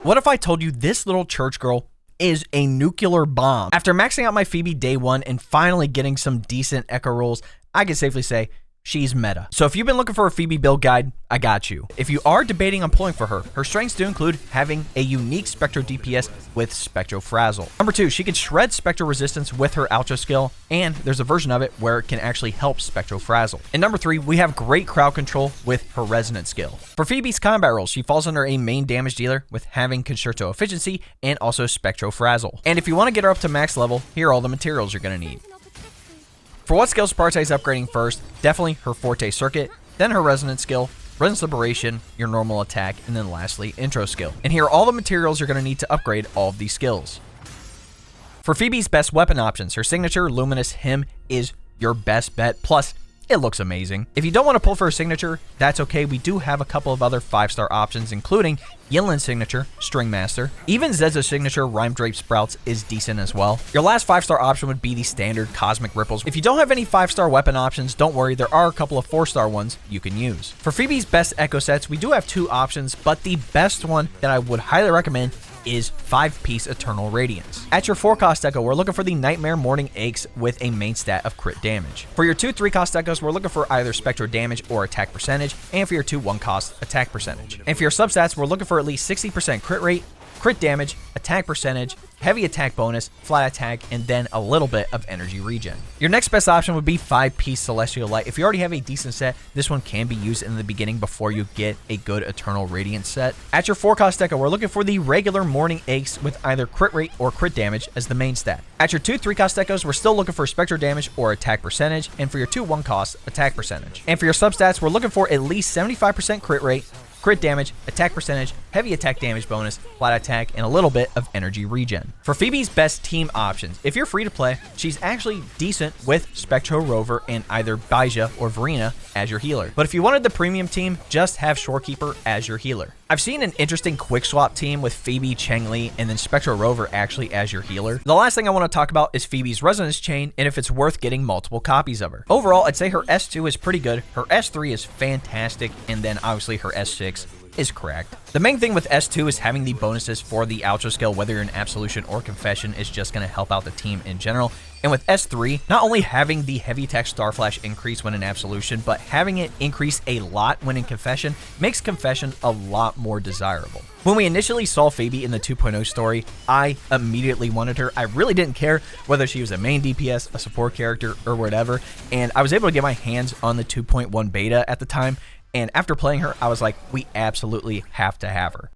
What if I told you this little church girl is a nuclear bomb? After maxing out my Phoebe day one and finally getting some decent echo rolls, I can safely say she's meta. So if you've been looking for a Phoebe build guide, I got you. If you are debating on pulling for her, her strengths do include having a unique SPECTRO DPS with SPECTRO Frazzle. Number 2, she can shred SPECTRO resistance with her Ultra skill, and there's a version of it where it can actually help SPECTRO Frazzle. And number 3, we have great crowd control with her resonant skill. For Phoebe's combat roles, she falls under a main damage dealer with having Concerto efficiency and also SPECTRO Frazzle. And if you want to get her up to max level, here are all the materials you're going to need. For what skills Sparta is upgrading first, definitely her Forte Circuit, then her Resonant skill, Resonance Liberation, your normal attack, and then lastly, Intro skill. And here are all the materials you're going to need to upgrade all of these skills. For Phoebe's best weapon options, her signature Luminous Hymn is your best bet, plus it looks amazing. If you don't want to pull for a signature, that's okay. We do have a couple of other 5-star options, including Yinlin's signature, String Master. Even Zez's signature, Rhyme Drape Sprouts, is decent as well. Your last 5-star option would be the standard Cosmic Ripples. If you don't have any 5-star weapon options, don't worry, there are a couple of 4-star ones you can use. For Phoebe's best echo sets, we do have 2 options, but the best one that I would highly recommend is 5-piece Eternal Radiance. At your 4-cost echo, we're looking for the Nightmare Morning Aches with a main stat of crit damage. For your 2 3-cost echoes, we're looking for either SPECTRO damage or attack percentage, and for your 2 1-cost attack percentage. And for your substats, we're looking for at least 60% crit rate, crit damage, attack percentage, heavy attack bonus, flat attack, and then a little bit of energy regen. Your next best option would be 5-piece Celestial Light. If you already have a decent set, this one can be used in the beginning before you get a good Eternal Radiance set. At your 4-cost echo, we're looking for the regular Morning Aches with either crit rate or crit damage as the main stat. At your 2 3-cost echoes, we're still looking for SPECTRO damage or attack percentage, and for your 2 1-cost attack percentage. And for your substats, we're looking for at least 75% crit rate, crit damage, attack percentage, heavy attack damage bonus, flat attack, and a little bit of energy regen. For Phoebe's best team options, if you're free to play, she's actually decent with SPECTRO Rover and either Baija or Verena as your healer. But if you wanted the premium team, just have Shorekeeper as your healer. I've seen an interesting quick swap team with Phoebe, Cheng-Li, and then SPECTRO Rover actually as your healer. The last thing I want to talk about is Phoebe's Resonance Chain and if it's worth getting multiple copies of her. Overall, I'd say her S2 is pretty good, her S3 is fantastic, and then obviously her S6 is cracked. The main thing with S2 is having the bonuses for the Ultra skill, whether you're in Absolution or Confession, is just going to help out the team in general. And with S3, not only having the heavy attack Star Flash increase when in Absolution, but having it increase a lot when in Confession makes Confession a lot more desirable. When we initially saw Phoebe in the 2.0 story, I immediately wanted her. I really didn't care whether she was a main DPS, a support character, or whatever, and I was able to get my hands on the 2.1 beta at the time. And after playing her, I was like, we absolutely have to have her.